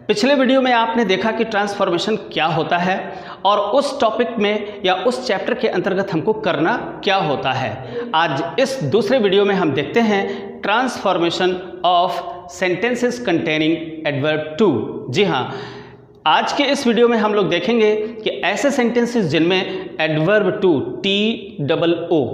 पिछले वीडियो में आपने देखा कि ट्रांसफॉर्मेशन क्या होता है और उस टॉपिक में या उस चैप्टर के अंतर्गत हमको करना क्या होता है। आज इस दूसरे वीडियो में हम देखते हैं transformation of sentences containing adverb too. जी हाँ, आज के इस वीडियो में हम लोग देखेंगे कि ऐसे सेंटेंसेस जिनमें एडवर्ब टू TOO,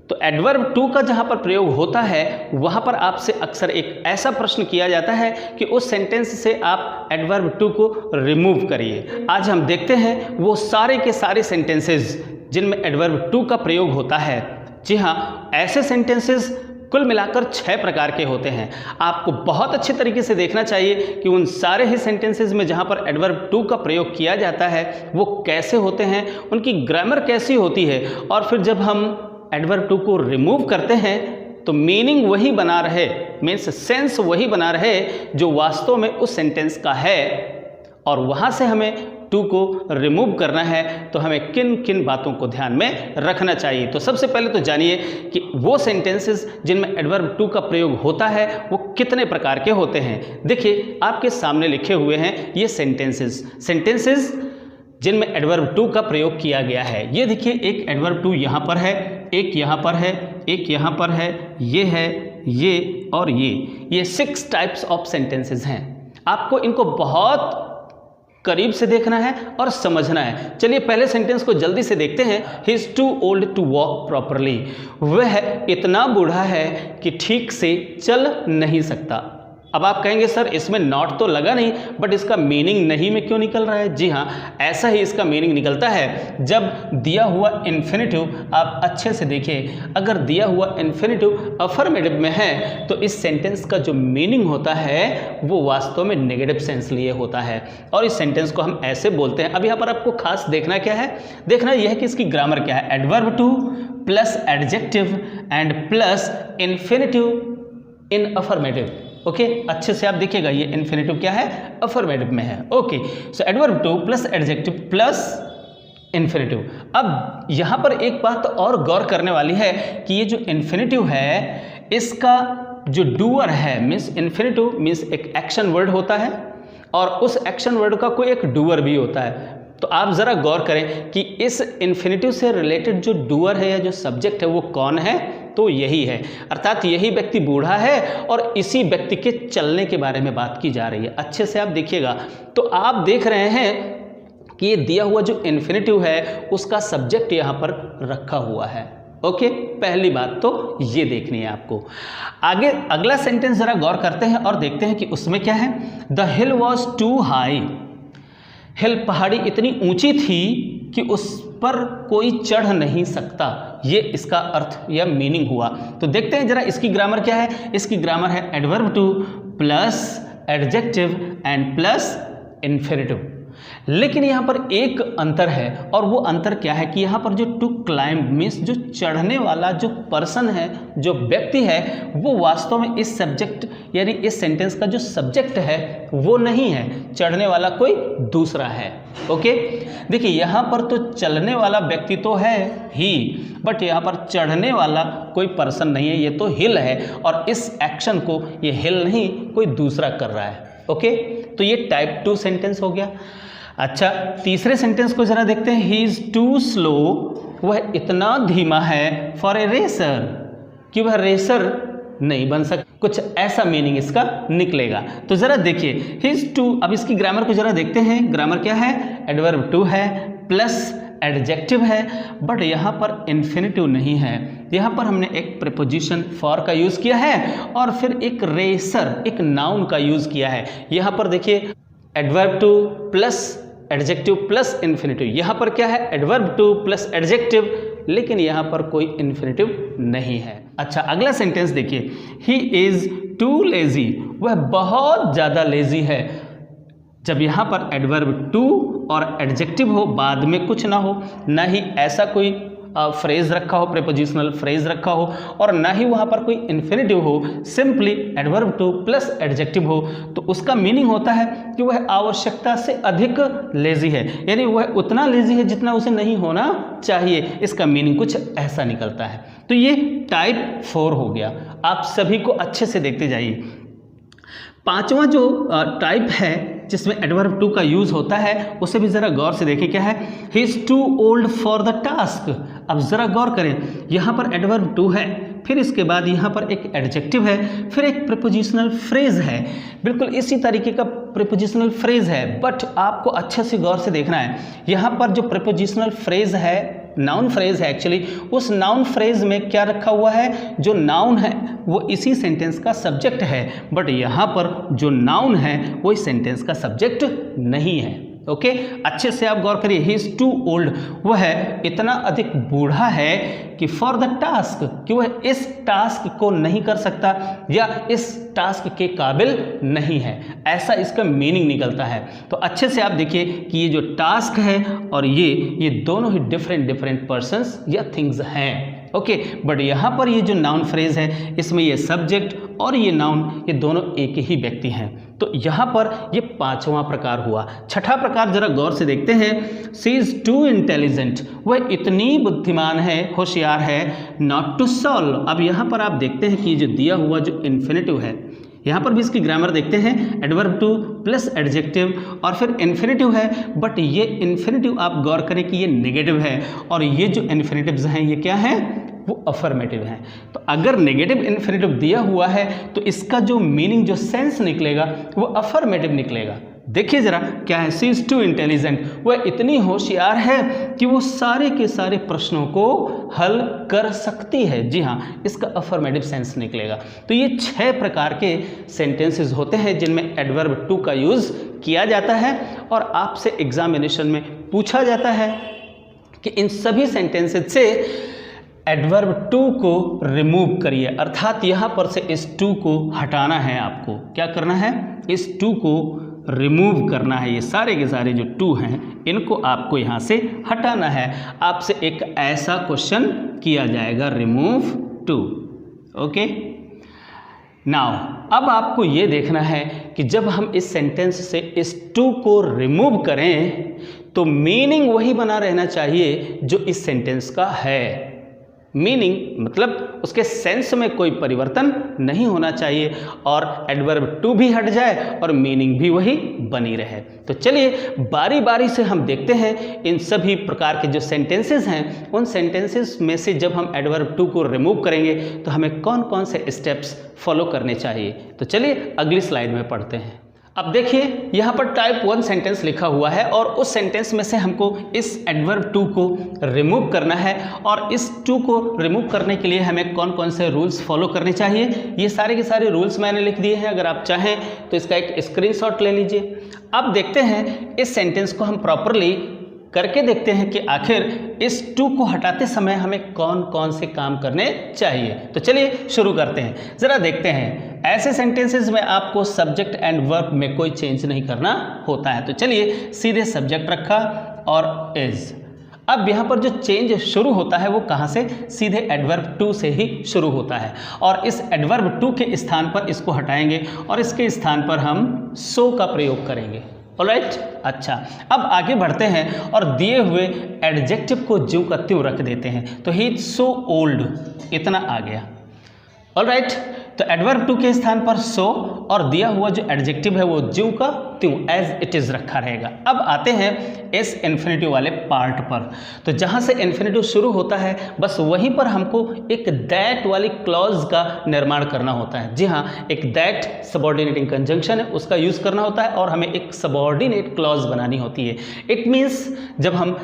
तो एडवर्ब टू का जहाँ पर प्रयोग होता है वहाँ पर आपसे अक्सर एक ऐसा प्रश्न किया जाता है कि उस सेंटेंस से आप एडवर्ब टू को रिमूव करिए। आज हम देखते हैं वो सारे के सारे सेंटेंसेस जिनमें एडवर्ब टू का प्रयोग होता है। जी हाँ, ऐसे सेंटेंसेस कुल मिलाकर 6 प्रकार के होते हैं। आपको बहुत अच्छे तरीके से देखना चाहिए कि उन सारे ही सेंटेंसेस में जहाँ पर एडवर्ब टू का प्रयोग किया जाता है वो कैसे होते हैं, उनकी ग्रामर कैसी होती है, और फिर जब हम एडवर्ब टू को रिमूव करते हैं तो मीनिंग वही बना रहे, मीन्स सेंस वही बना रहे जो वास्तव में उस सेंटेंस का है, और वहाँ से हमें टू को रिमूव करना है तो हमें किन किन बातों को ध्यान में रखना चाहिए। तो सबसे पहले तो जानिए कि वो सेंटेंसेस जिनमें एडवर्ब टू का प्रयोग होता है वो कितने प्रकार के होते हैं। देखिए, आपके सामने लिखे हुए हैं ये सेंटेंसेस जिनमें एडवर्ब टू का प्रयोग किया गया है। ये देखिए, एक एडवर्ब टू यहाँ पर है, एक यहाँ पर है, एक यहाँ पर है, ये और ये 6 टाइप्स ऑफ सेंटेंसेस हैं। आपको इनको बहुत करीब से देखना है और समझना है। चलिए पहले सेंटेंस को जल्दी से देखते हैं। He is too old to walk properly, वह इतना बूढ़ा है कि ठीक से चल नहीं सकता। अब आप कहेंगे सर इसमें नॉट तो लगा नहीं, बट इसका मीनिंग नहीं में क्यों निकल रहा है? जी हाँ, ऐसा ही इसका मीनिंग निकलता है जब दिया हुआ इन्फिनेटिव, आप अच्छे से देखिए, अगर दिया हुआ इन्फिनेटिव अफर्मेटिव में है तो इस सेंटेंस का जो मीनिंग होता है वो वास्तव में नेगेटिव सेंस लिए होता है, और इस सेंटेंस को हम ऐसे बोलते हैं। अब यहाँ पर आपको खास देखना क्या है? देखना यह है कि इसकी ग्रामर क्या है। Adverb too plus adjective and plus infinitive in affirmative. Okay, अच्छे से आप देखिएगा, ये इन्फिनेटिव क्या है? अफर्मेटिव में है। Okay, so adverb too plus adjective plus infinitive. अब यहाँ पर एक बात और गौर करने वाली है कि ये जो इन्फिनेटिव है इसका जो डूअर है, मीन्स इन्फिनेटिव मीन्स एक एक्शन वर्ड होता है और उस एक्शन वर्ड का कोई एक डूअर भी होता है। तो आप ज़रा गौर करें कि इस इन्फिनेटिव से रिलेटेड जो डूअर है या जो सब्जेक्ट है वो कौन है? तो यही है, अर्थात यही व्यक्ति बूढ़ा है और इसी व्यक्ति के चलने के बारे में बात की जा रही है। अच्छे से आप देखिएगा तो आप देख रहे हैं कि ये दिया हुआ जो इन्फिनेटिव है उसका सब्जेक्ट यहाँ पर रखा हुआ है। ओके, पहली बात तो ये देखनी है आपको। आगे अगला सेंटेंस जरा गौर करते हैं और देखते हैं कि उसमें क्या है। The hill was too high, hill पहाड़ी इतनी ऊंची थी कि उस पर कोई चढ़ नहीं सकता। ये इसका अर्थ या मीनिंग हुआ। तो देखते हैं जरा इसकी ग्रामर क्या है। इसकी ग्रामर है adverb too plus adjective and plus infinitive. लेकिन यहाँ पर एक अंतर है, और वो अंतर क्या है कि यहाँ पर जो टू क्लाइंब मीन्स जो चढ़ने वाला जो पर्सन है, जो व्यक्ति है, वो वास्तव में इस सब्जेक्ट यानी इस सेंटेंस का जो सब्जेक्ट है वो नहीं है, चढ़ने वाला कोई दूसरा है। ओके, देखिए यहाँ पर तो चलने वाला व्यक्ति तो है ही, बट यहाँ पर चढ़ने वाला कोई पर्सन नहीं है, ये तो हिल है, और इस एक्शन को ये हिल नहीं कोई दूसरा कर रहा है। ओके, तो ये टाइप 2 सेंटेंस हो गया। अच्छा, तीसरे सेंटेंस को जरा देखते हैं। ही इज टू स्लो, वह इतना धीमा है फॉर ए रेसर, कि वह रेसर नहीं बन सकता। कुछ ऐसा मीनिंग इसका निकलेगा। तो जरा देखिए, ही इज टू, अब इसकी ग्रामर को जरा देखते हैं। ग्रामर क्या है? एडवर्ब टू है प्लस एडजेक्टिव है, बट यहाँ पर इन्फिनेटिव नहीं है। यहाँ पर हमने एक प्रीपोजिशन फॉर का यूज़ किया है और फिर एक रेसर, एक नाउन का यूज़ किया है। यहाँ पर देखिए adverb too plus adjective plus infinitive. यहाँ पर क्या है? एडवर्ब टू प्लस एडजेक्टिव, लेकिन यहाँ पर कोई इन्फिनेटिव नहीं है। अच्छा, अगला सेंटेंस देखिए। ही इज़ टू लेजी, वह बहुत ज़्यादा लेजी है। जब यहाँ पर एडवर्ब टू और एडजेक्टिव हो, बाद में कुछ ना हो, ना ही ऐसा कोई फ्रेज रखा हो, प्रीपोजिशनल फ्रेज रखा हो, और ना ही वहाँ पर कोई इन्फिनेटिव हो, simply adverb too plus adjective हो, तो उसका मीनिंग होता है कि वह आवश्यकता से अधिक लेजी है, यानी वह उतना लेजी है जितना उसे नहीं होना चाहिए। इसका मीनिंग कुछ ऐसा निकलता है। तो ये टाइप 4 हो गया। आप सभी को अच्छे से देखते जाइए। पांचवा जो टाइप है जिसमें एडवर्ब टू का यूज होता है उसे भी जरा गौर से देखें। क्या है? He is too old for the task. अब जरा गौर करें, यहाँ पर एडवर्ब टू है, फिर इसके बाद यहाँ पर एक एडजेक्टिव है, फिर एक प्रीपोजिशनल फ्रेज है, बिल्कुल इसी तरीके का प्रीपोजिशनल फ्रेज है। बट आपको अच्छे से गौर से देखना है, यहाँ पर जो प्रीपोजिशनल फ्रेज है, नाउन फ्रेज है एक्चुअली, उस नाउन फ्रेज में क्या रखा हुआ है? जो नाउन है वो इसी सेंटेंस का सब्जेक्ट है, बट यहाँ पर जो नाउन है वो इस सेंटेंस का सब्जेक्ट नहीं है। ओके, अच्छे से आप गौर करिए। ही इज टू ओल्ड, वह है इतना अधिक बूढ़ा है कि फॉर द टास्क, कि वह इस टास्क को नहीं कर सकता या इस टास्क के काबिल नहीं है, ऐसा इसका मीनिंग निकलता है। तो अच्छे से आप देखिए कि ये जो टास्क है और ये दोनों ही डिफरेंट पर्सन्स या थिंग्स हैं। ओके, बट यहाँ पर ये जो नाउन फ्रेज है इसमें ये सब्जेक्ट और ये नाउन, ये दोनों एक ही व्यक्ति हैं। तो यहाँ पर ये पांचवां प्रकार हुआ। छठा प्रकार जरा गौर से देखते हैं। सी इज टू इंटेलिजेंट, वह इतनी बुद्धिमान है, होशियार है, नॉट टू सॉल्व। अब यहाँ पर आप देखते हैं कि ये जो दिया हुआ जो इन्फिनेटिव है, यहाँ पर भी इसकी ग्रामर देखते हैं, एडवर्ब टू प्लस एडजेक्टिव और फिर इन्फिनेटिव है, बट ये इन्फिनेटिव आप गौर करें कि ये नेगेटिव है और ये जो इन्फिनेटिव्स हैं ये क्या हैं? वो अफर्मेटिव हैं। तो अगर नेगेटिव इन्फिनेटिव दिया हुआ है तो इसका जो मीनिंग, जो सेंस निकलेगा वो अफर्मेटिव निकलेगा। देखिए जरा क्या है? सी इज टू इंटेलिजेंट, वह इतनी होशियार है कि वो सारे के सारे प्रश्नों को हल कर सकती है। जी हाँ, इसका अफर्मेटिव सेंस निकलेगा। तो ये 6 प्रकार के सेंटेंसेस होते हैं जिनमें एडवर्ब टू का यूज किया जाता है और आपसे एग्जामिनेशन में पूछा जाता है कि इन सभी सेंटेंसेस से एडवर्ब टू को रिमूव करिए, अर्थात यहाँ पर से इस टू को हटाना है। आपको क्या करना है? इस टू को रिमूव करना है। ये सारे के सारे जो टू हैं इनको आपको यहाँ से हटाना है। आपसे एक ऐसा क्वेश्चन किया जाएगा, रिमूव टू। ओके, नाउ अब आपको ये देखना है कि जब हम इस सेंटेंस से इस टू को रिमूव करें तो मीनिंग वही बना रहना चाहिए जो इस सेंटेंस का है। मीनिंग मतलब उसके सेंस में कोई परिवर्तन नहीं होना चाहिए और एडवर्ब टू भी हट जाए और मीनिंग भी वही बनी रहे। तो चलिए बारी बारी से हम देखते हैं इन सभी प्रकार के जो सेंटेंसेस हैं, उन सेंटेंसेस में से जब हम एडवर्ब टू को रिमूव करेंगे तो हमें कौन कौन से स्टेप्स फॉलो करने चाहिए। तो चलिए अगली स्लाइड में पढ़ते हैं। अब देखिए यहाँ पर टाइप 1 सेंटेंस लिखा हुआ है और उस सेंटेंस में से हमको इस एडवर्ब टू को रिमूव करना है और इस टू को रिमूव करने के लिए हमें कौन कौन से रूल्स फॉलो करने चाहिए, ये सारे के सारे रूल्स मैंने लिख दिए हैं। अगर आप चाहें तो इसका एक स्क्रीनशॉट ले लीजिए। अब देखते हैं इस सेंटेंस को हम प्रॉपरली करके देखते हैं कि आखिर इस टू को हटाते समय हमें कौन कौन से काम करने चाहिए। तो चलिए शुरू करते हैं। ज़रा देखते हैं, ऐसे सेंटेंसेस में आपको सब्जेक्ट एंड वर्ब में कोई चेंज नहीं करना होता है। तो चलिए सीधे सब्जेक्ट रखा और इज। अब यहाँ पर जो चेंज शुरू होता है वो कहाँ से? सीधे एडवर्ब टू से ही शुरू होता है और इस एडवर्ब टू के स्थान पर इसको हटाएंगे और इसके स्थान पर हम सो का प्रयोग करेंगे। ऑलराइट, अच्छा अब आगे बढ़ते हैं और दिए हुए एडजेक्टिव को ज्यों का त्यों रख देते हैं। तो ही इज सो ओल्ड, इतना आ गया। ऑलराइट, तो एडवर्ब टू के स्थान पर सो और दिया हुआ जो एडजेक्टिव है वो ज्यों का त्यों एज इट इज रखा रहेगा। अब आते हैं इस इन्फिनेटिव वाले पार्ट पर। तो जहाँ से इन्फिनेटिव शुरू होता है बस वहीं पर हमको एक दैट वाली क्लॉज का निर्माण करना होता है। जी हाँ, एक दैट सबऑर्डिनेटिंग कंजंक्शन है, उसका यूज करना होता है और हमें एक सबऑर्डिनेट क्लॉज बनानी होती है। इट मीन्स जब हम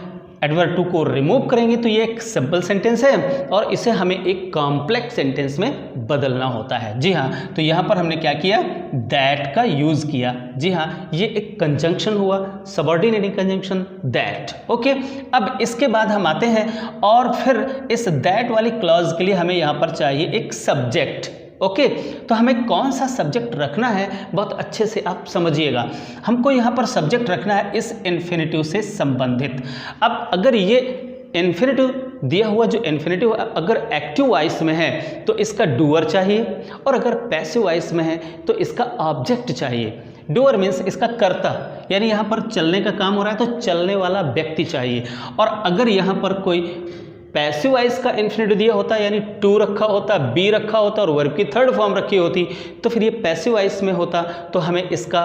एडवर्ब टू को रिमूव करेंगे तो ये एक सिंपल सेंटेंस है और इसे हमें एक कॉम्प्लेक्स सेंटेंस में बदलना होता है। जी हाँ, तो यहाँ पर हमने क्या किया? दैट का यूज किया। जी हाँ, ये एक कंजंक्शन हुआ, सबऑर्डिनेटिंग कंजंक्शन दैट। ओके, अब इसके बाद हम आते हैं और फिर इस दैट वाली क्लॉज के लिए हमें यहाँ पर चाहिए एक सब्जेक्ट। ओके, तो हमें कौन सा सब्जेक्ट रखना है बहुत अच्छे से आप समझिएगा। हमको यहाँ पर सब्जेक्ट रखना है इस इन्फिनेटिव से संबंधित। अब अगर ये इन्फिनेटिव दिया हुआ जो इन्फिनेटिव अगर एक्टिव वॉइस में है तो इसका डूअर चाहिए और अगर पैसिव वॉइस में है तो इसका ऑब्जेक्ट चाहिए। डूअर मीन्स इसका कर्ता, यानी यहाँ पर चलने का काम हो रहा है तो चलने वाला व्यक्ति चाहिए। और अगर यहाँ पर कोई पैसिव वॉइस का इन्फिनेटिव दिया होता है यानी टू रखा होता, बी रखा होता और वर्ब की थर्ड फॉर्म रखी होती तो फिर ये पैसिव वॉइस में होता तो हमें इसका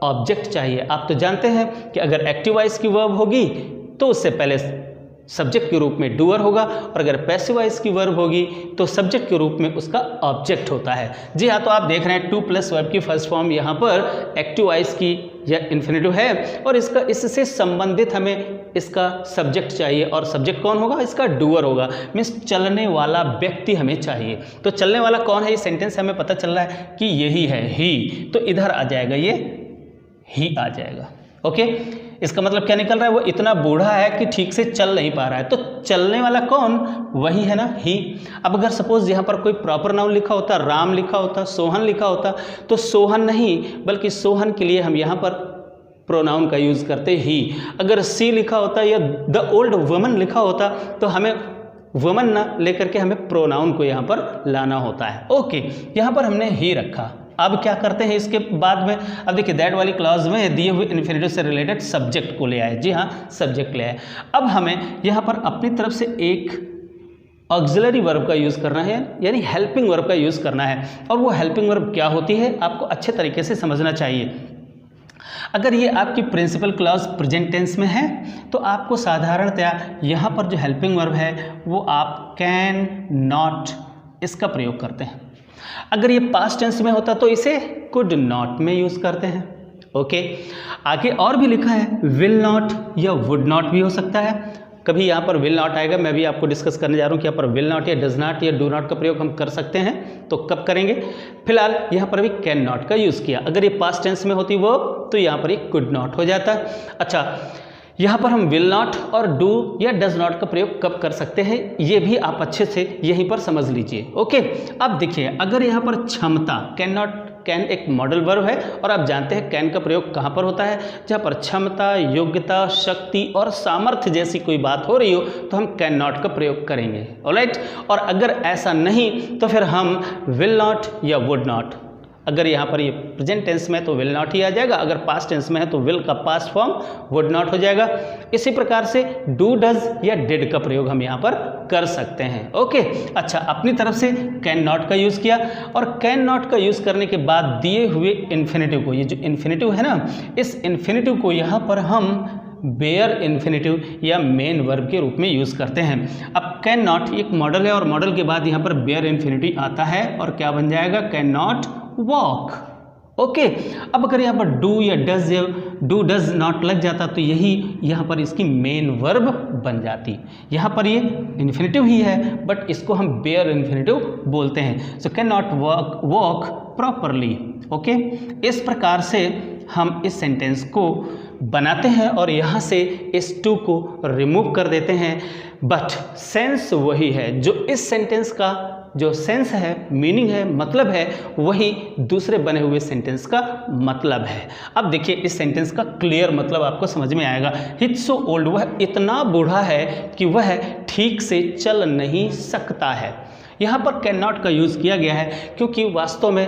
ऑब्जेक्ट चाहिए। आप तो जानते हैं कि अगर एक्टिव वॉइस की वर्ब होगी तो उससे पहले सब्जेक्ट के रूप में डूअर होगा, और अगर पैसिव वॉइस की वर्ब होगी तो सब्जेक्ट के रूप में उसका ऑब्जेक्ट होता है। जी हाँ, तो आप देख रहे हैं टू प्लस वर्ब की फर्स्ट फॉर्म यहाँ पर एक्टिव वॉइस की या इन्फिनेटिव है, और इससे संबंधित हमें इसका सब्जेक्ट चाहिए, और सब्जेक्ट कौन होगा? इसका डूअर होगा, मीन्स चलने वाला व्यक्ति हमें चाहिए। तो चलने वाला कौन है? ये सेंटेंस हमें पता चल रहा है कि यही है, ही, तो इधर आ जाएगा, ये ही आ जाएगा। ओके, इसका मतलब क्या निकल रहा है? वो इतना बूढ़ा है कि ठीक से चल नहीं पा रहा है, तो चलने वाला कौन? वही है ना, ही। अब अगर सपोज यहाँ पर कोई प्रॉपर नाउन लिखा होता, राम लिखा होता, सोहन लिखा होता, तो सोहन नहीं बल्कि सोहन के लिए हम यहाँ पर प्रोनाउन का यूज़ करते ही। अगर सी लिखा होता या द ओल्ड वुमन लिखा होता तो हमें वुमन ना लेकर के हमें प्रोनाउन को यहाँ पर लाना होता है। ओके, यहाँ पर हमने ही रखा। अब क्या करते हैं इसके बाद में? अब देखिए दैट वाली क्लॉज में दिए हुए इन्फिनेटिव से रिलेटेड सब्जेक्ट को ले आए। जी हाँ, सब्जेक्ट ले आए। अब हमें यहाँ पर अपनी तरफ से एक ऑक्सिलरी वर्ब का यूज़ करना है, यानी हेल्पिंग वर्ब का यूज़ करना है। और वो हेल्पिंग वर्ब क्या होती है आपको अच्छे तरीके से समझना चाहिए। अगर ये आपकी प्रिंसिपल क्लॉज प्रेजेंट टेंस में है तो आपको साधारणतया यहाँ पर जो हेल्पिंग वर्ब है वो आप कैन, नॉट इसका प्रयोग करते हैं। अगर ये पास्ट टेंस में होता तो इसे कुड नॉट में यूज़ करते हैं। ओके, आगे और भी लिखा है विल नॉट या वुड नॉट भी हो सकता है। कभी यहाँ पर विल नॉट आएगा, मैं भी आपको डिस्कस करने जा रहा हूँ कि यहाँ पर विल नॉट या डज नॉट या डू नॉट का प्रयोग हम कर सकते हैं, तो कब करेंगे? फिलहाल यहाँ पर भी कैन नॉट का यूज़ किया। अगर ये पास्ट टेंस में होती वो तो यहाँ पर ये कुड नॉट हो जाता। अच्छा, यहाँ पर हम विल नॉट और डू या डज नॉट का प्रयोग कब कर सकते हैं ये भी आप अच्छे से यहीं पर समझ लीजिए। ओके, अब देखिए अगर यहाँ पर क्षमता, कैन नॉट, कैन एक मॉडल वर्ब है और आप जानते हैं कैन का प्रयोग कहाँ पर होता है? जहाँ पर क्षमता, योग्यता, शक्ति और सामर्थ्य जैसी कोई बात हो रही हो तो हम कैन नॉट का प्रयोग करेंगे। ऑलराइट, और अगर ऐसा नहीं तो फिर हम विल नॉट या वुड नॉट। अगर यहाँ पर ये प्रेजेंट टेंस में है तो विल नॉट ही आ जाएगा, अगर पास्ट टेंस में है तो विल का पास्ट फॉर्म वुड नॉट हो जाएगा। इसी प्रकार से डू, डज या डिड का प्रयोग हम यहाँ पर कर सकते हैं। ओके, अच्छा, अपनी तरफ से कैन नॉट का यूज़ किया, और कैन नॉट का यूज़ करने के बाद दिए हुए इन्फिनेटिव को, ये जो इन्फिनेटिव है ना, इस इन्फिनेटिव को यहाँ पर हम बेयर इन्फिनेटिव या मेन वर्ब के रूप में यूज़ करते हैं। अब कैन नॉट एक मॉडल है और मॉडल के बाद यहाँ पर बेयर इन्फिनेटिव आता है और क्या बन जाएगा? Can not walk. ओके, अब अगर यहाँ पर डू या डज या डू डज नॉट लग जाता तो यही यहाँ पर इसकी मेन वर्ब बन जाती। यहाँ पर ये इन्फिनेटिव ही है बट इसको हम बेयर इन्फिनेटिव बोलते हैं। So can not walk properly. Okay, इस प्रकार से हम इस सेंटेंस को बनाते हैं और यहाँ से इस टू को रिमूव कर देते हैं, बट सेंस वही है। जो इस सेंटेंस का जो सेंस है, मीनिंग है, मतलब है, वही दूसरे बने हुए सेंटेंस का मतलब है। अब देखिए इस सेंटेंस का क्लियर मतलब आपको समझ में आएगा। ही इज सो ओल्ड, वह इतना बूढ़ा है कि वह ठीक से चल नहीं सकता है। यहाँ पर कैन नॉट का यूज़ किया गया है क्योंकि वास्तव में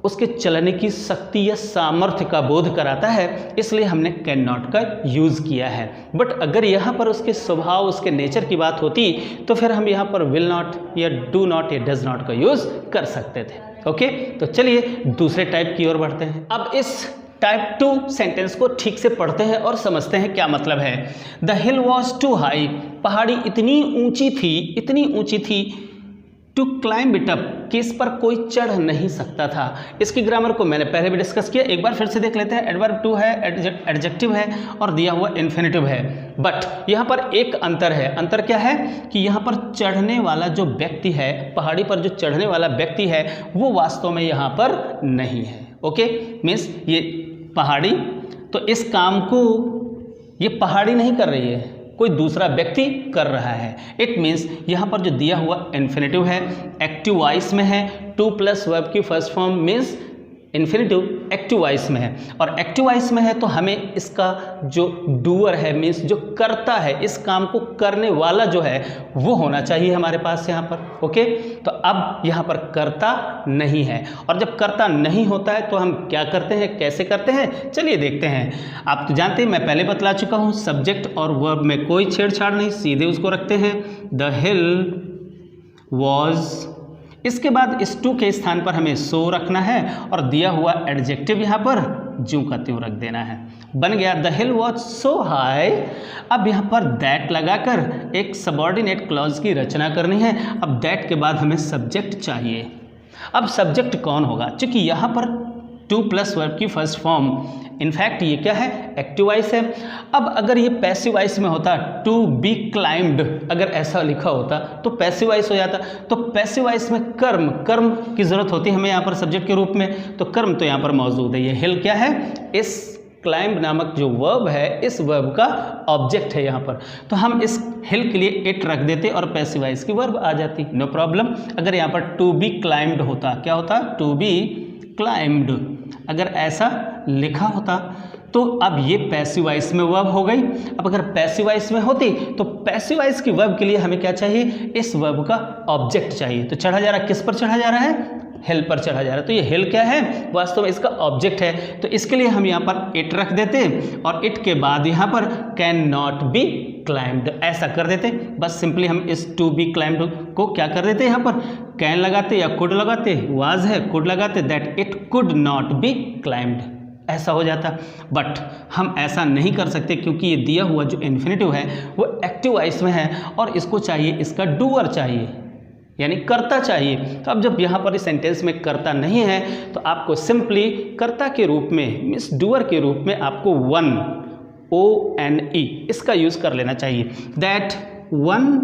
उसके चलने की शक्ति या सामर्थ्य का बोध कराता है, इसलिए हमने कैन नॉट का यूज़ किया है। बट अगर यहाँ पर उसके स्वभाव, उसके नेचर की बात होती तो फिर हम यहाँ पर विल नॉट या डू नॉट या डज नॉट का यूज़ कर सकते थे। ओके, तो चलिए दूसरे टाइप की ओर बढ़ते हैं। अब इस टाइप 2 सेंटेंस को ठीक से पढ़ते हैं और समझते हैं क्या मतलब है। The hill was too high, पहाड़ी इतनी ऊंची थी टू क्लाइंब इट अप, कि इस पर कोई चढ़ नहीं सकता था। इसकी ग्रामर को मैंने पहले भी डिस्कस किया, एक बार फिर से देख लेते हैं। एडवर्ब टू है, एडजेक्टिव है और दिया हुआ इन्फिनेटिव है। बट यहाँ पर एक अंतर है। अंतर क्या है कि यहाँ पर चढ़ने वाला जो व्यक्ति है, पहाड़ी पर जो चढ़ने वाला व्यक्ति है वो वास्तव में यहाँ पर नहीं है। ओके, मीन्स ये पहाड़ी, तो इस काम को ये पहाड़ी नहीं कर रही है, कोई दूसरा व्यक्ति कर रहा है। इट मीन्स यहाँ पर जो दिया हुआ इन्फिनेटिव है एक्टिव वॉइस में है। टू प्लस वर्ब की first form means infinitive active voice में है, और एक्टिव वॉइस में है तो हमें इसका जो डूअर है मीन्स जो करता है, इस काम को करने वाला जो है वो होना चाहिए हमारे पास यहाँ पर। ओके, तो अब यहाँ पर करता नहीं है, और जब करता नहीं होता है तो हम क्या करते हैं, कैसे करते हैं, चलिए देखते हैं। आप तो जानते हैं, मैं पहले बतला चुका हूँ, सब्जेक्ट और वर्ब में कोई छेड़छाड़ नहीं, सीधे उसको रखते हैं। द हिल वॉज, इसके बाद इस टू के स्थान पर हमें सो रखना है और दिया हुआ एडजेक्टिव यहाँ पर ज्यों का त्यों रख देना है। बन गया the hill was so high. अब यहाँ पर दैट लगाकर एक सबऑर्डिनेट क्लॉज की रचना करनी है। अब दैट के बाद हमें सब्जेक्ट चाहिए। अब सब्जेक्ट कौन होगा? चूंकि यहाँ पर टू प्लस वर्ब की फर्स्ट फॉर्म, इनफैक्ट ये क्या है? एक्टिव वॉइस है। अब अगर ये पैसिव वॉइस में होता टू बी क्लाइंब्ड, अगर ऐसा लिखा होता तो पैसिव वॉइस हो जाता। तो पैसिव वॉइस में कर्म की जरूरत होती है हमें यहाँ पर सब्जेक्ट के रूप में, तो कर्म तो यहाँ पर मौजूद है। ये हिल क्या है? इस क्लाइंब नामक जो वर्ब है, इस वर्ब का ऑब्जेक्ट है यहाँ पर। तो हम इस हिल के लिए इट रख देते और पैसिव वॉइस की वर्ब आ जाती, नो प्रॉब्लम। अगर यहाँ पर टू बी क्लाइंब्ड होता, क्या होता? टू बी क्लाइंब्ड, अगर ऐसा लिखा होता तो अब ये पैसिव वॉइस में वर्ब हो गई। अब अगर पैसिव वॉइस में होती तो पैसिव वॉइस की वर्ब के लिए हमें क्या चाहिए? इस वर्ब का ऑब्जेक्ट चाहिए। तो चढ़ा जा रहा, किस पर चढ़ा जा रहा है? हिल पर चढ़ा जा रहा है। तो ये हिल क्या है? वास्तव में इसका ऑब्जेक्ट है। तो इसके लिए हम यहाँ पर इट रख देते और इट के बाद यहाँ पर कैन नॉट बी क्लाइंब्ड ऐसा कर देते। बस सिंपली हम इस टू बी क्लाइंब्ड को क्या कर देते? यहाँ पर कैन लगाते या कुड लगाते, वाज है कुड लगाते, that it could not be climbed, ऐसा हो जाता। बट हम ऐसा नहीं कर सकते क्योंकि ये दिया हुआ जो इन्फिनेटिव है वो एक्टिव वॉइस में है और इसको चाहिए, इसका डूअर चाहिए, यानी कर्ता चाहिए। तो अब जब यहाँ पर इस सेंटेंस में कर्ता नहीं है तो आपको सिंपली कर्ता के रूप में, मीन्स डूअर के रूप में आपको वन, ONE इसका यूज़ कर लेना चाहिए। दैट वन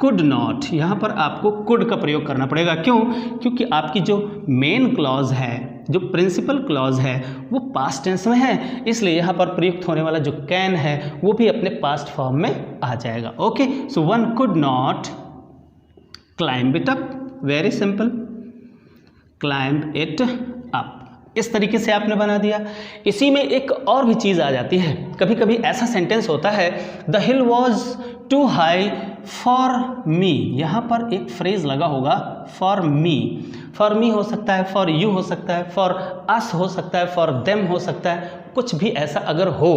कुड नॉट, यहाँ पर आपको कुड का प्रयोग करना पड़ेगा। क्यों? क्योंकि आपकी जो मेन क्लॉज है, जो प्रिंसिपल क्लॉज है वो पास्ट टेंस में है, इसलिए यहाँ पर प्रयुक्त होने वाला जो कैन है वो भी अपने पास्ट फॉर्म में आ जाएगा। Okay, so one could not climb it up, very simple, climb it up, इस तरीके से आपने बना दिया। इसी में एक और भी चीज़ आ जाती है, कभी कभी ऐसा सेंटेंस होता है the hill was too high for me, यहाँ पर एक फ्रेज लगा होगा फॉर मी हो सकता है, फॉर यू हो सकता है, फॉर अस हो सकता है, फॉर देम हो सकता है, कुछ भी ऐसा अगर हो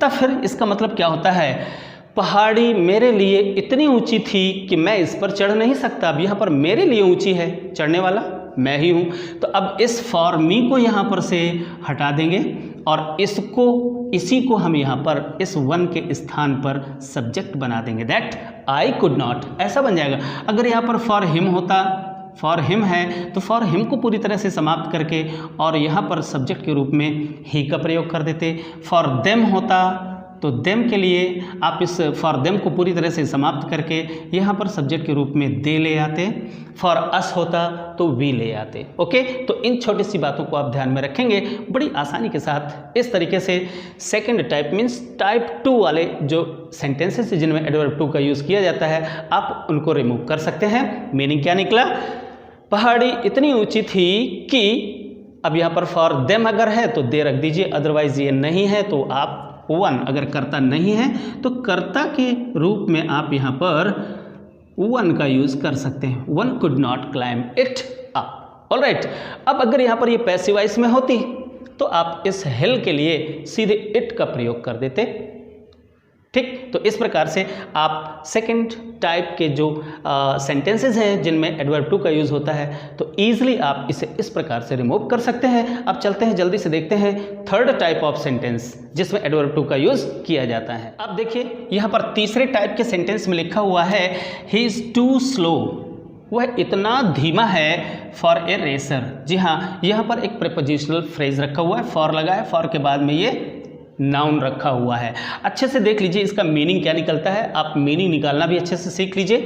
तब फिर इसका मतलब क्या होता है? पहाड़ी मेरे लिए इतनी ऊंची थी कि मैं इस पर चढ़ नहीं सकता। अब यहाँ पर मेरे लिए ऊंची है, चढ़ने वाला मैं ही हूँ। तो अब इस फॉर मी को यहाँ पर से हटा देंगे और इसी को हम यहाँ पर इस वन के स्थान पर सब्जेक्ट बना देंगे। दैट आई कुड नॉट, ऐसा बन जाएगा। अगर यहाँ पर फॉर हिम होता, फॉर हिम है तो फॉर हिम को पूरी तरह से समाप्त करके और यहाँ पर सब्जेक्ट के रूप में ही का प्रयोग कर देते। फॉर देम होता तो देम के लिए आप इस फॉर देम को पूरी तरह से समाप्त करके यहाँ पर सब्जेक्ट के रूप में दे ले आते। फॉर अस होता तो वी ले आते। ओके, तो इन छोटी सी बातों को आप ध्यान में रखेंगे बड़ी आसानी के साथ। इस तरीके से सेकंड टाइप मीन्स टाइप 2 वाले जो सेंटेंसेस जिनमें एडवर्ब टू का यूज़ किया जाता है आप उनको रिमूव कर सकते हैं। मीनिंग क्या निकला? पहाड़ी इतनी ऊँची थी कि, अब यहाँ पर फॉर देम अगर है तो दे रख दीजिए, अदरवाइज ये नहीं है तो आप वन, अगर कर्ता नहीं है तो कर्ता के रूप में आप यहाँ पर वन का यूज कर सकते हैं। One could not climb it up. Alright, अब अगर यहाँ पर ये पैसिव वॉइस में होती तो आप इस हिल के लिए सीधे इट का प्रयोग कर देते। ठीक, तो इस प्रकार से आप सेकंड टाइप के जो सेंटेंसेस हैं जिनमें एडवर्ब टू का यूज़ होता है तो ईजिली आप इसे इस प्रकार से रिमूव कर सकते हैं। अब चलते हैं, जल्दी से देखते हैं थर्ड टाइप ऑफ सेंटेंस जिसमें एडवर्ब टू का यूज़ किया जाता है। अब देखिए यहाँ पर तीसरे टाइप के सेंटेंस में लिखा हुआ है ही इज़ टू स्लो, वह इतना धीमा है फॉर ए रेसर। जी हाँ, यहाँ पर एक प्रीपोजिशनल फ्रेज रखा हुआ है, फॉर लगा है, फॉर के बाद में ये नाउन रखा हुआ है। अच्छे से देख लीजिए इसका मीनिंग क्या निकलता है, आप मीनिंग निकालना भी अच्छे से सीख लीजिए।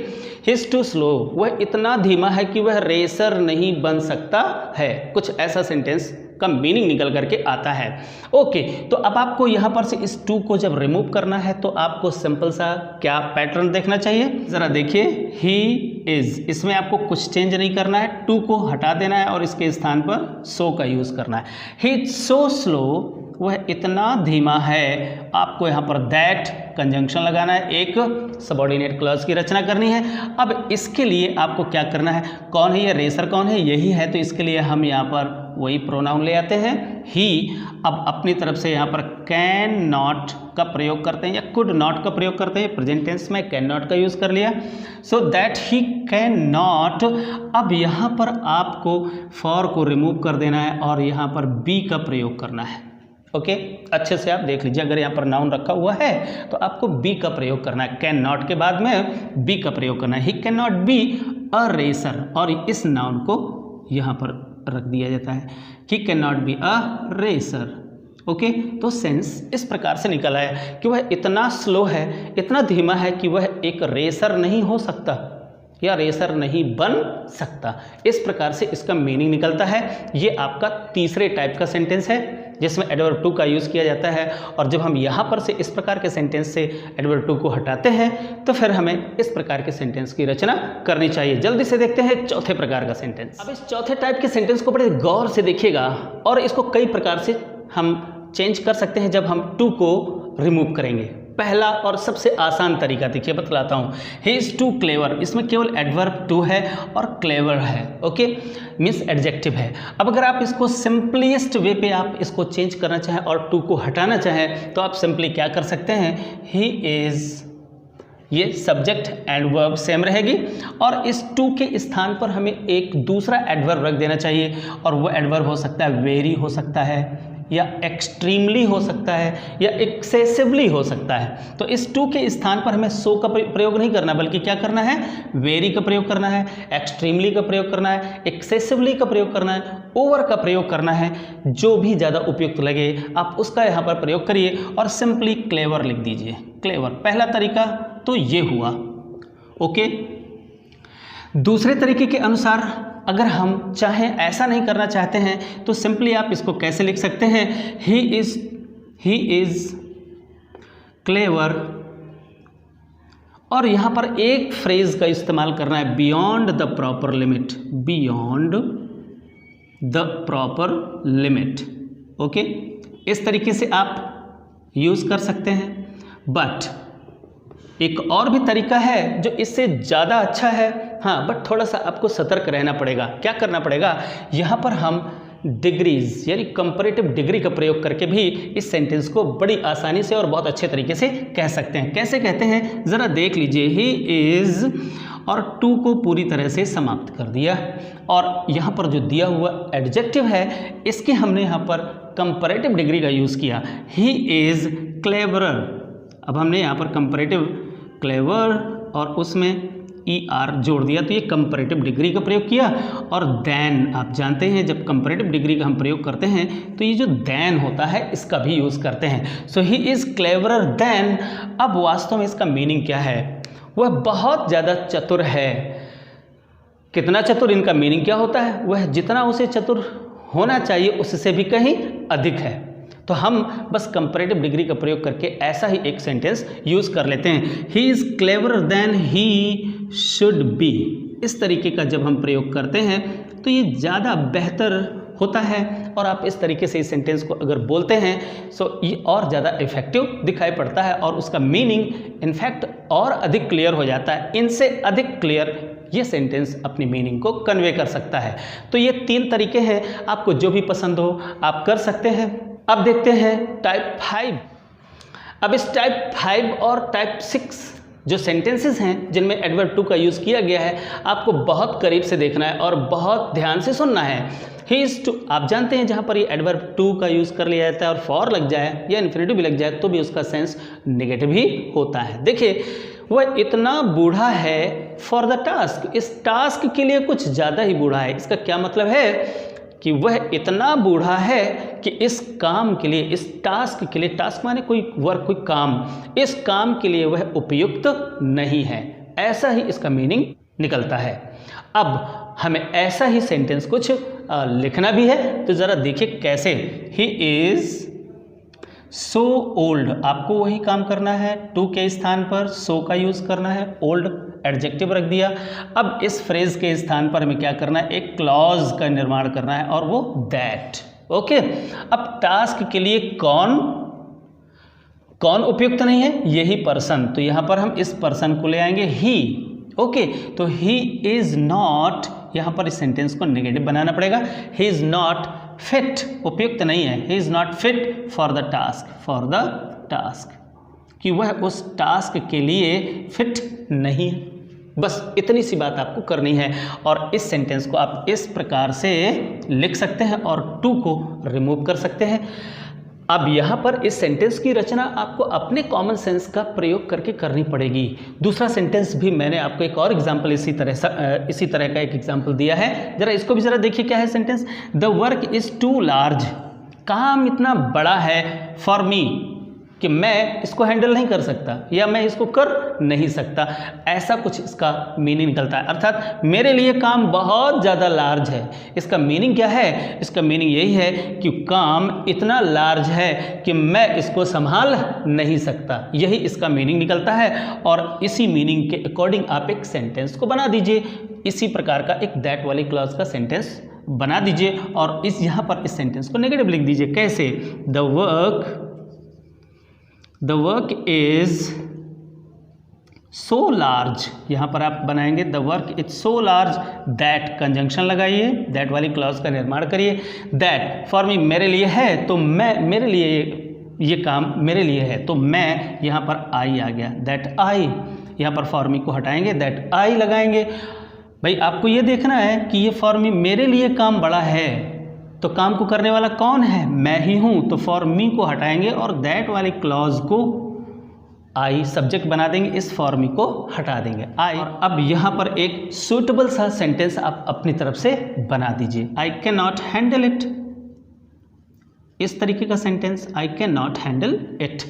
ही इज़ टू स्लो, वह इतना धीमा है कि वह रेसर नहीं बन सकता है, कुछ ऐसा सेंटेंस का मीनिंग निकल करके आता है। ओके, तो अब आपको यहाँ पर से इस टू को जब रिमूव करना है तो आपको सिंपल सा क्या पैटर्न देखना चाहिए, ज़रा देखिए। ही इज़, इसमें आपको कुछ चेंज नहीं करना है, टू को हटा देना है और इसके स्थान पर सो का यूज़ करना है। ही इज़ सो स्लो, वह इतना धीमा है, आपको यहाँ पर दैट कंजंक्शन लगाना है, एक सबऑर्डिनेट क्लॉज की रचना करनी है। अब इसके लिए आपको क्या करना है, कौन है ये रेसर, कौन है, यही है, तो इसके लिए हम यहाँ पर वही प्रोनाउन ले आते हैं ही। अब अपनी तरफ से यहाँ पर कैन नॉट का प्रयोग करते हैं या कुड नॉट का प्रयोग करते हैं। प्रेजेंट टेंस में कैन नॉट का यूज़ कर लिया, so that he can not. अब यहाँ पर आपको फॉर को रिमूव कर देना है और यहाँ पर बी का प्रयोग करना है। ओके, अच्छे से आप देख लीजिए, अगर यहाँ पर नाउन रखा हुआ है तो आपको बी का प्रयोग करना है, कैन नॉट के बाद में बी का प्रयोग करना है। He can not be a racer, और इस नाउन को यहाँ पर रख दिया जाता है, he can not be a racer. Okay, तो सेंस इस प्रकार से निकला है कि वह इतना स्लो है, इतना धीमा है कि वह एक रेसर नहीं हो सकता या रेसर नहीं बन सकता। इस प्रकार से इसका मीनिंग निकलता है। ये आपका तीसरे टाइप का सेंटेंस है जिसमें एडवर्ब टू का यूज़ किया जाता है, और जब हम यहाँ पर से इस प्रकार के सेंटेंस से एडवर्ब टू को हटाते हैं तो फिर हमें इस प्रकार के सेंटेंस की रचना करनी चाहिए। जल्दी से देखते हैं चौथे प्रकार का सेंटेंस। अब इस चौथे टाइप के सेंटेंस को बड़े गौर से देखिएगा, और इसको कई प्रकार से हम चेंज कर सकते हैं जब हम टू को रिमूव करेंगे। पहला और सबसे आसान तरीका देखिए, बतलाता हूँ। ही इज़ टू क्लेवर, इसमें केवल एडवर्ब टू है और क्लेवर है। ओके, मीन्स एडजेक्टिव है। अब अगर आप इसको सिंपलीस्ट वे पे आप इसको चेंज करना चाहें और टू को हटाना चाहें तो आप सिंपली क्या कर सकते हैं, ही इज़, ये सब्जेक्ट एंड वर्ब सेम रहेगी, और इस टू के स्थान पर हमें एक दूसरा एडवर्ब रख देना चाहिए, और वो एडवर्ब हो सकता है वेरी, हो सकता है या एक्सट्रीमली, हो सकता है या एक्सेसिवली, हो सकता है। तो इस टू के स्थान पर हमें सो का प्रयोग नहीं करना, बल्कि क्या करना है, वेरी का प्रयोग करना है, एक्सट्रीमली का प्रयोग करना है, एक्सेसिवली का प्रयोग करना है, ओवर का प्रयोग करना है। जो भी ज़्यादा उपयुक्त लगे आप उसका यहाँ पर प्रयोग करिए और सिंपली क्लेवर लिख दीजिए। क्लेवर पहला तरीका तो ये हुआ। ओके, दूसरे तरीके के अनुसार अगर हम चाहें, ऐसा नहीं करना चाहते हैं, तो सिंपली आप इसको कैसे लिख सकते हैं, ही इज़ क्लेवर, और यहाँ पर एक फ्रेज का इस्तेमाल करना है, beyond the proper limit, beyond the proper limit. Okay, इस तरीके से आप यूज़ कर सकते हैं। बट एक और भी तरीका है जो इससे ज़्यादा अच्छा है, हाँ, बट थोड़ा सा आपको सतर्क रहना पड़ेगा। क्या करना पड़ेगा, यहाँ पर हम डिग्रीज यानी कंपैरेटिव डिग्री का प्रयोग करके भी इस सेंटेंस को बड़ी आसानी से और बहुत अच्छे तरीके से कह सकते हैं। कैसे कहते हैं ज़रा देख लीजिए। ही इज़ और टू को पूरी तरह से समाप्त कर दिया, और यहाँ पर जो दिया हुआ एडजेक्टिव है इसके हमने यहाँ पर कंपैरेटिव डिग्री का यूज़ किया, ही इज़ क्लेवरर। अब हमने यहाँ पर कंपैरेटिव क्लेवर और उसमें ER जोड़ दिया, तो ये कंपैरेटिव डिग्री का प्रयोग किया। और देन, आप जानते हैं जब कंपैरेटिव डिग्री का हम प्रयोग करते हैं तो ये जो देन होता है इसका भी यूज़ करते हैं। सो ही इज़ क्लेवरर देन। अब वास्तव में इसका मीनिंग क्या है, वह बहुत ज़्यादा चतुर है। कितना चतुर, इनका मीनिंग क्या होता है, वह जितना उसे चतुर होना चाहिए उससे भी कहीं अधिक है। तो हम बस कंपैरेटिव डिग्री का प्रयोग करके ऐसा ही एक सेंटेंस यूज़ कर लेते हैं, he is cleverer than he should be. इस तरीके का जब हम प्रयोग करते हैं तो ये ज़्यादा बेहतर होता है, और आप इस तरीके से इस सेंटेंस को अगर बोलते हैं तो ये और ज़्यादा इफेक्टिव दिखाई पड़ता है, और उसका मीनिंग इनफैक्ट और अधिक क्लियर हो जाता है। इनसे अधिक क्लियर ये सेंटेंस अपनी मीनिंग को कन्वे कर सकता है। तो ये 3 तरीके हैं, आपको जो भी पसंद हो आप कर सकते हैं। अब देखते हैं टाइप 5। अब इस टाइप 5 और टाइप 6 जो सेंटेंसेस हैं जिनमें एडवर्ब टू का यूज़ किया गया है, आपको बहुत करीब से देखना है और बहुत ध्यान से सुनना है। ही इज़ टू, आप जानते हैं जहाँ पर ये एडवर्ब टू का यूज़ कर लिया जाता है और फॉर लग जाए या इन्फिनिटिव भी लग जाए तो भी उसका सेंस नेगेटिव ही होता है। देखिए, वह इतना बूढ़ा है फॉर द टास्क, इस टास्क के लिए कुछ ज़्यादा ही बूढ़ा है। इसका क्या मतलब है कि वह इतना बूढ़ा है कि इस काम के लिए, इस टास्क के लिए, टास्क माने कोई वर्क, कोई काम, इस काम के लिए वह उपयुक्त नहीं है। ऐसा ही इसका मीनिंग निकलता है। अब हमें ऐसा ही सेंटेंस कुछ लिखना भी है, तो ज़रा देखिए कैसे। ही इज़ सो ओल्ड, आपको वही काम करना है, टू के स्थान पर सो का यूज़ करना है, ओल्ड एडजेक्टिव रख दिया। अब इस फ्रेज के स्थान पर हमें क्या करना है, एक क्लॉज का निर्माण करना है, और वो दैट। ओके, अब टास्क के लिए कौन कौन उपयुक्त नहीं है? यही पर्सन। तो यहाँ पर हम इस पर्सन को ले आएंगे ही। ओके, तो ही इज नॉट, यहाँ पर इस सेंटेंस को नेगेटिव बनाना पड़ेगा। ही इज नॉट फिट, उपयुक्त नहीं है। He is not fit for the task, कि वह उस टास्क के लिए फिट नहीं है। बस इतनी सी बात आपको करनी है और इस सेंटेंस को आप इस प्रकार से लिख सकते हैं और टू को रिमूव कर सकते हैं। अब यहाँ पर इस सेंटेंस की रचना आपको अपने कॉमन सेंस का प्रयोग करके करनी पड़ेगी। दूसरा सेंटेंस भी मैंने आपको एक और एग्जाम्पल इसी तरह का एक एग्जाम्पल दिया है, जरा इसको भी जरा देखिए क्या है sentence. The work is too large, काम इतना बड़ा है फॉर मी, कि मैं इसको हैंडल नहीं कर सकता या मैं इसको कर नहीं सकता, ऐसा कुछ इसका मीनिंग निकलता है। अर्थात मेरे लिए काम बहुत ज़्यादा लार्ज है। इसका मीनिंग क्या है? इसका मीनिंग यही है कि काम इतना लार्ज है कि मैं इसको संभाल नहीं सकता, यही इसका मीनिंग निकलता है। और इसी मीनिंग के अकॉर्डिंग आप एक सेंटेंस को बना दीजिए। इसी प्रकार का एक दैट वाली क्लॉज का सेंटेंस बना दीजिए और यहाँ पर इस सेंटेंस को नेगेटिव लिख दीजिए। कैसे? The work is so large, यहाँ पर आप बनाएंगे the work is so large that, conjunction लगाइए, दैट वाली क्लॉज का निर्माण करिए। दैट फॉर मी, मेरे लिए है, तो मैं, मेरे लिए ये काम मेरे लिए है, तो मैं, यहाँ पर आई आ गया, दैट आई, यहाँ पर फॉर मी को हटाएंगे, दैट आई लगाएंगे। भाई आपको ये देखना है कि ये फॉर मी, मेरे लिए काम बड़ा है, तो काम को करने वाला कौन है? मैं ही हूं। तो फॉर मी को हटाएंगे और दैट वाली क्लॉज को आई सब्जेक्ट बना देंगे, इस फॉर मी को हटा देंगे आई। और अब यहाँ पर एक सूटेबल सा सेंटेंस आप अपनी तरफ से बना दीजिए। I can not handle it, इस तरीके का sentence, I can not handle it,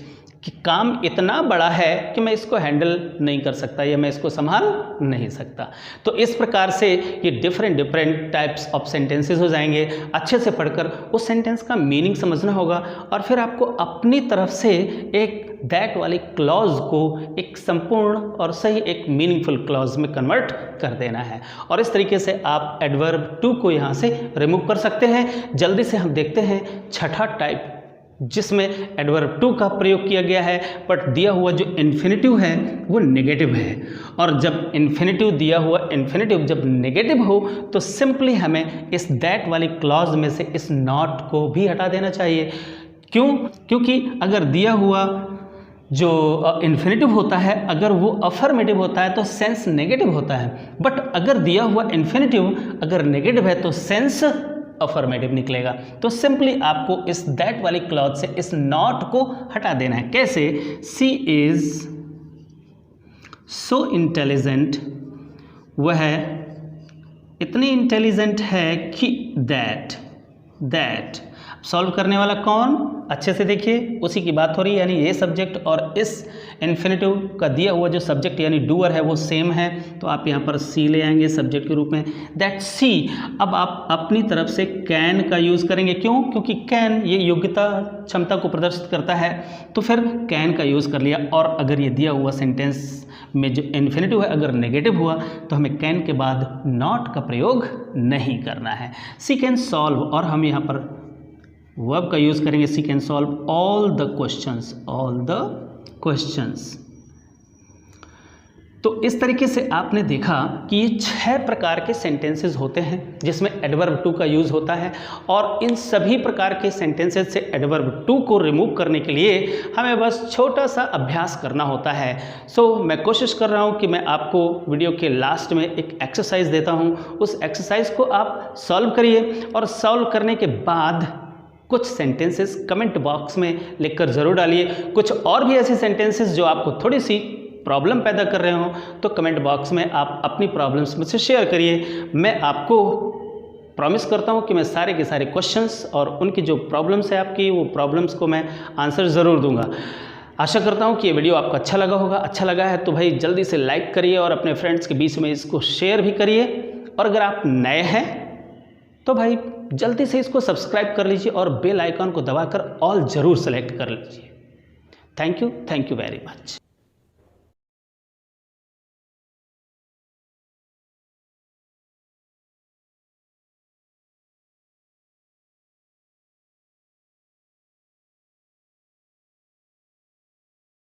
कि काम इतना बड़ा है कि मैं इसको हैंडल नहीं कर सकता या मैं इसको संभाल नहीं सकता। तो इस प्रकार से ये डिफरेंट टाइप्स ऑफ सेंटेंसेस हो जाएंगे। अच्छे से पढ़कर उस सेंटेंस का मीनिंग समझना होगा और फिर आपको अपनी तरफ से एक दैट वाली क्लॉज को एक संपूर्ण और सही एक मीनिंगफुल क्लॉज में कन्वर्ट कर देना है। और इस तरीके से आप एडवर्ब टू को यहाँ से रिमूव कर सकते हैं। जल्दी से हम देखते हैं छठा टाइप, जिसमें एडवर्ब टू का प्रयोग किया गया है, बट दिया हुआ जो इन्फिनेटिव है वो नेगेटिव है। और जब इन्फिनेटिव दिया हुआ इन्फिनेटिव जब नेगेटिव हो तो सिंपली हमें इस दैट वाली क्लॉज में से इस नॉट को भी हटा देना चाहिए। क्यों? क्योंकि अगर दिया हुआ जो इन्फिनेटिव होता है अगर वो अफर्मेटिव होता है तो सेंस नेगेटिव होता है, बट अगर दिया हुआ इन्फिनेटिव अगर नेगेटिव है तो सेंस अफर्मेटिव निकलेगा। तो सिंपली आपको इस दैट वाली क्लॉज से इस नॉट को हटा देना है। कैसे? सी इज सो इंटेलिजेंट, वह इतनी इंटेलिजेंट है कि दैट सॉल्व करने वाला कौन? अच्छे से देखिए, उसी की बात हो रही है, यानी ये सब्जेक्ट और इस इन्फिनेटिव का दिया हुआ जो सब्जेक्ट यानी डूअर है वो सेम है, तो आप यहाँ पर सी ले आएंगे सब्जेक्ट के रूप में, दैट सी। अब आप अपनी तरफ से कैन का यूज़ करेंगे। क्यों? क्योंकि कैन ये योग्यता क्षमता को प्रदर्शित करता है, तो फिर कैन का यूज़ कर लिया। और अगर ये दिया हुआ सेंटेंस में जो इन्फिनेटिव है अगर नेगेटिव हुआ तो हमें कैन के बाद नॉट का प्रयोग नहीं करना है। सी कैन सॉल्व, और हम यहाँ पर वर्ब का यूज़ करेंगे, see can solve all the questions. तो इस तरीके से आपने देखा कि ये 6 प्रकार के सेंटेंसेस होते हैं जिसमें एडवर्ब टू का यूज़ होता है, और इन सभी प्रकार के सेंटेंसेस से एडवर्ब टू को रिमूव करने के लिए हमें बस छोटा सा अभ्यास करना होता है। मैं कोशिश कर रहा हूँ कि मैं आपको वीडियो के लास्ट में एक एक्सरसाइज देता हूँ, उस एक्सरसाइज को आप सॉल्व करिए और सॉल्व करने के बाद कुछ सेंटेंसेस कमेंट बॉक्स में लिखकर ज़रूर डालिए। कुछ और भी ऐसे सेंटेंसेस जो आपको थोड़ी सी प्रॉब्लम पैदा कर रहे हो तो कमेंट बॉक्स में आप अपनी प्रॉब्लम्स मुझसे शेयर करिए। मैं आपको प्रॉमिस करता हूँ कि मैं सारे के सारे क्वेश्चंस और उनकी जो प्रॉब्लम्स है आपकी वो प्रॉब्लम्स को मैं आंसर ज़रूर दूंगा। आशा करता हूँ कि ये वीडियो आपको अच्छा लगा होगा। अच्छा लगा है तो भाई जल्दी से लाइक करिए और अपने फ्रेंड्स के बीच में इसको शेयर भी करिए, और अगर आप नए हैं तो भाई जल्दी से इसको सब्सक्राइब कर लीजिए और बेल आइकन को दबाकर ऑल ज़रूर सेलेक्ट कर लीजिए। Thank you very much.